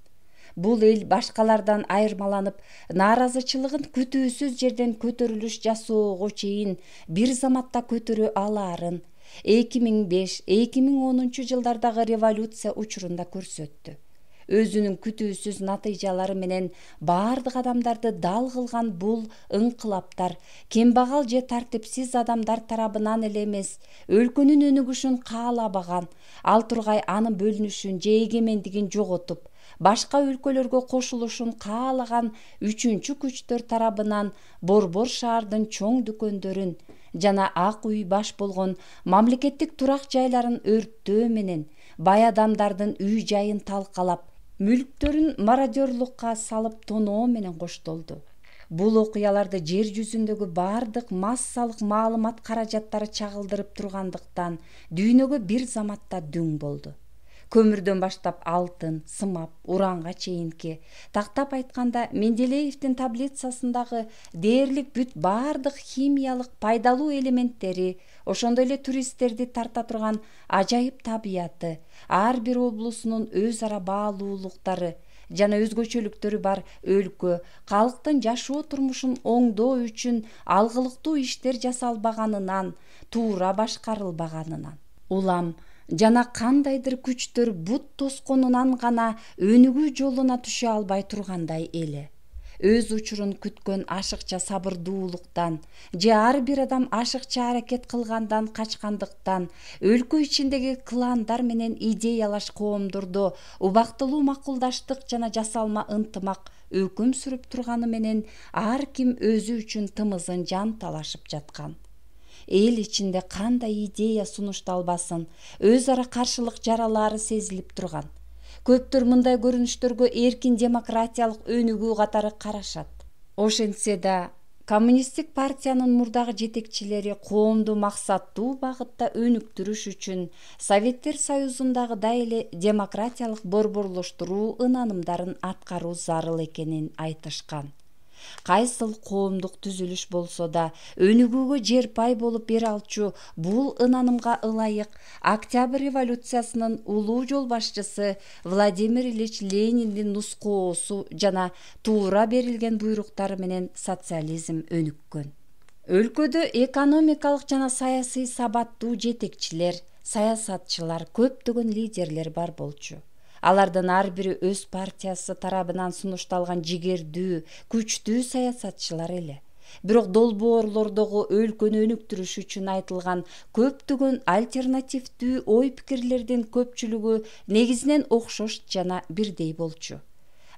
Бул эл башкалардан айырмаланып, нааразычылыгын күтүүсүз жерден көтөрүлүш жасоого чейин бир заматта көтөрө алаарын 2005-2010 жылдардагы революция учурунда көрсөттү. Өзүнүн күтүүсүз натыйжалары менен баардык адамдарды дал кылган бул ыңкылаптар кембагал же тартипсиз адамдар тарабынан эле эмес, өлкөнүн өнүгүшүн каалабаган, ал тургай анын бөлүнүшүн же эгемендигин жоготуп, башка өлкөлөргө кошулушун каалаган үчүнчү күчтөр тарабынан Борбор шаардын чоң дүкөндөрүн жана ак үй баш болгон мамлекеттик турак жайларын өрттөө менен бай адамдардын үй жайын талкалап, мүлктөрүн мародерлукка салып тоноо менен коштолду. Бул окуяларды жер жүзүндөгү баардык массалык маалымат каражаттары чагылдырып тургандыктан дүйнөгө бир заматта дүң болду. Көмүрдөн баштап алтын, сымап, уранга чейинки, тактап айтканда Менделеевдин таблицасындагы дээрлик бүт баардык химиялык пайдалуу элементтери, ошондой эле туристтерди тарта турган ажайып табияты, ар бир облусунун өз ара баалуулуктары жана өзгөчөлүктөрү бар өлкө калктын жашоо турмушун оңдоо үчүн алгылыктуу иштер жасалбаганынан, туура башкарылбаганынан, улам жана кандайдыр күчтөр бут тосконунан гана өнүгүү жолуна түшө албай тургандай эле. Өз учурун күткөн ашыкча сабырдуулуктан же ар бир адам ашыкча аракет кылгандан качкандыктан өлкө ичиндеги кландар менен идеялаш коомдордо убактылуу макулдаштык жана жасалма ынтымак өкүм сүрүп турганы менен ар ким өзү үчүн тымызын жан талашып жаткан. Эл ичинде кандай идея сунушталбасын, өз ара каршылык жаралары сезилип турган. Көптөр мындай көрүнүштөргө эркин демократиялык өнүгүү катары карашат. Ошентсе да, коммунисттик партиянын мурдагы жетекчилери коомду максаттуу багытта өнүктүрүш үчүн Советтер Союзундагыдай эле демократиялык борборлоштуруу ынанымдарын аткаруу зарыл экенин айтышкан. Кайсыл коомдук түзүлүш болсо да өнүгүүгө жер пай болуп бере алчу бул ынанымга ылайык Октябрь революциясынын улуу жол башчысы Владимир Ильич Лениндин нускоосу жана туура берилген буйруктары менен социализм өнүккөн. Өлкөдө экономикалык жана саясий сабаттуу жетекчилер, саясатчылар, көптөгөн лидерлер бар болчу. Алардын ар бири өз партиясы тарабынан сунушталган жигердүү, күчтүү саясатчылар эле. Бирок долбоорлордогу өлкөнү өнүктүрүш үчүн айтылган көптөгөн альтернативдүү ой-пикирлердин көпчүлүгү негизинен окшош жана бирдей болчу.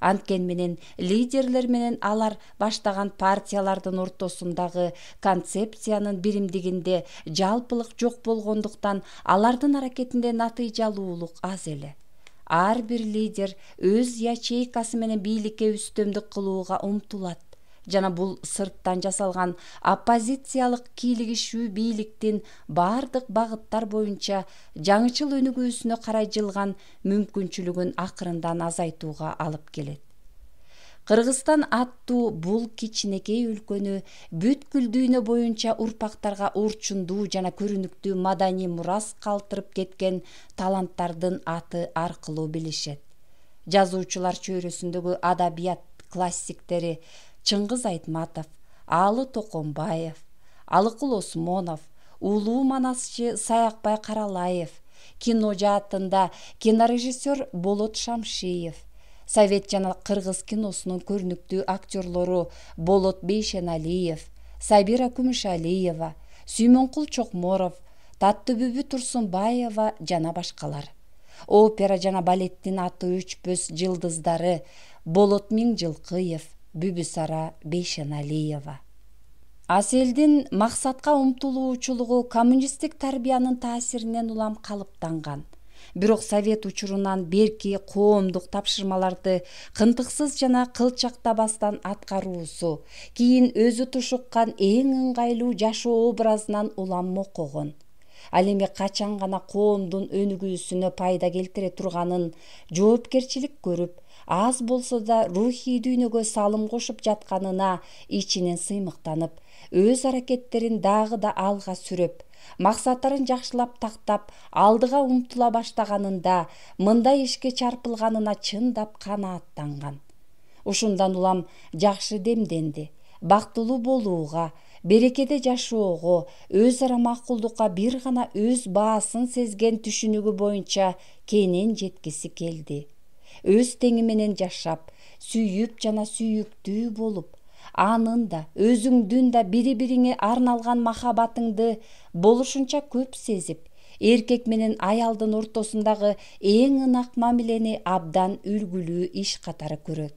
Анткени менен лидерлер менен алар баштаган партиялардын ортосундагы концепциянын биримдигинде жалпылык жок болгондуктан алардын аракетинде натыйжалуулук аз эле. Ар бир лидер өз ячейкасы менен бийликке үстөмдүк кылууга умтулат жана бул сырттан жасалган оппозициялык кийлигишүү бийликтин бардык багыттар боюнча жаңычыл өнүгүүсүнө карай жылган мүмкүнчүлүгүн акырындан азайтууга алып келет. Кыргызстан аттуу бул кичинекей өлкөнү бүткүл дүйнө боюнча урпактарга орчундуу жана көрүнүктүү маданий мурас калтырып кеткен таланттардын аты аркылуу билишет. Жазуучулар чөйрөсүндөгү адабият классиктери Чыңгыз Айтматов, Алы Токомбаев, Алыкул Осмонов, улуу манасчы Саякбай Каралаев, кино жаатында кинорежиссер Болот Шамшиев, Совет жана кыргыз киносунун көрүнүктүү актерлору Болот Бейшеналиев, Сабира Күмүшалиева, Сүймөнкул Чокморов, Таттыбүбү Турсунбаева жана башкалар. Опера жана балеттин аты өчпөс жылдыздары Болот Миңжылкыев, Бүбүсара Бейшеналиева. Аселдин максатка умтулуучулугу коммунисттик тарбиянын таасиринен улам калыптанган. Бирок совет учурунан берки коомдук тапшырмаларды кынтыксыз жана кылчактабастан аткаруусу, кийин өзү тушуккан эң ыңгайлуу жашоо образынан улам мокогон. Ал эми качан гана коомдун өнүгүүсүнө пайда келтире турганын жоопкерчилик көрүп, аз болсо да рухий дүйнөгө салым кошуп жатканына ичинен сыймыктанып, өз аракеттерин дагы да алга сүрөп, максаттарын жакшылап тактап, алдыга умтула баштаганында мындай ишке чарпылганына чындап канааттанган. Ушундан улам жакшы демденди, бактылуу болууга, берекеде жашоого, өз ара макулдукка бир гана өз баасын сезген түшүнүгү боюнча кенен жеткиси келди. Өз теңи менен жашап, сүйүп жана сүйүктүү болуп, анын да, өзүңдүн да бири-бириңе арналган махабатыңды болушунча көп сезип, эркек менен аялдын ортосундагы эң ынак мамилени абдан үлгүлүү иш катары көрөт.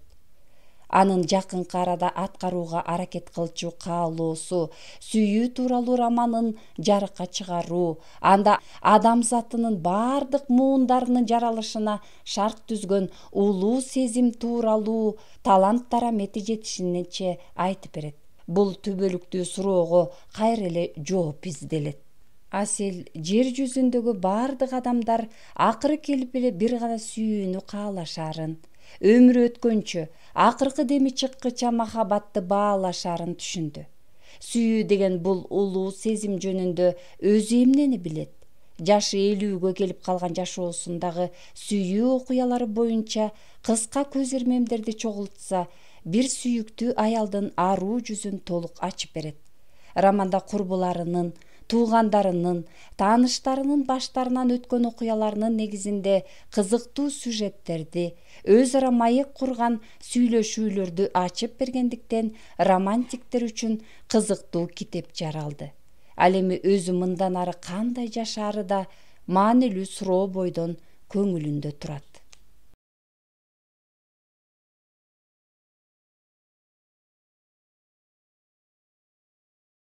Анын жакынкы арада аткарууга аракет кылчу каалоосу сүйүү тууралуу романын жарыкка чыгаруу, анда адамзатынын бардык муундарынын жаралышына шарт түзгөн улуу сезим тууралуу талант дарамети жетишинче айтып берет. Бул түбөлүктүү суроого кайра эле жооп изделет. Асел жер жүзүндөгү бардык адамдар акыры келип эле бир гана сүйүүнү каалашарын, өмүрү өткөнчө акыркы деми чыккыча махабатты баалашарын түшүндү. Сүйүү деген бул улуу сезим жөнүндө өзү эмнени билет? Жашы 50-гө келип калган жашоосундагы сүйүү окуялары боюнча кыска көз ирмемдерди чогултса, бир сүйүктүү аялдын аруу жүзүн толук ачып берет. Романда курбуларынын, туугандарынын, тааныштарынын баштарынан өткөн окуяларынын негизинде кызыктуу сюжеттерди, өз ара маек курган сүйлөшүүлөрдү ачып бергендиктен романтиктер үчүн кызыктуу китеп жаралды. Ал эми өзү мындан ары кандай жашаары да маанилүү суроо бойдон көңүлүндө турат.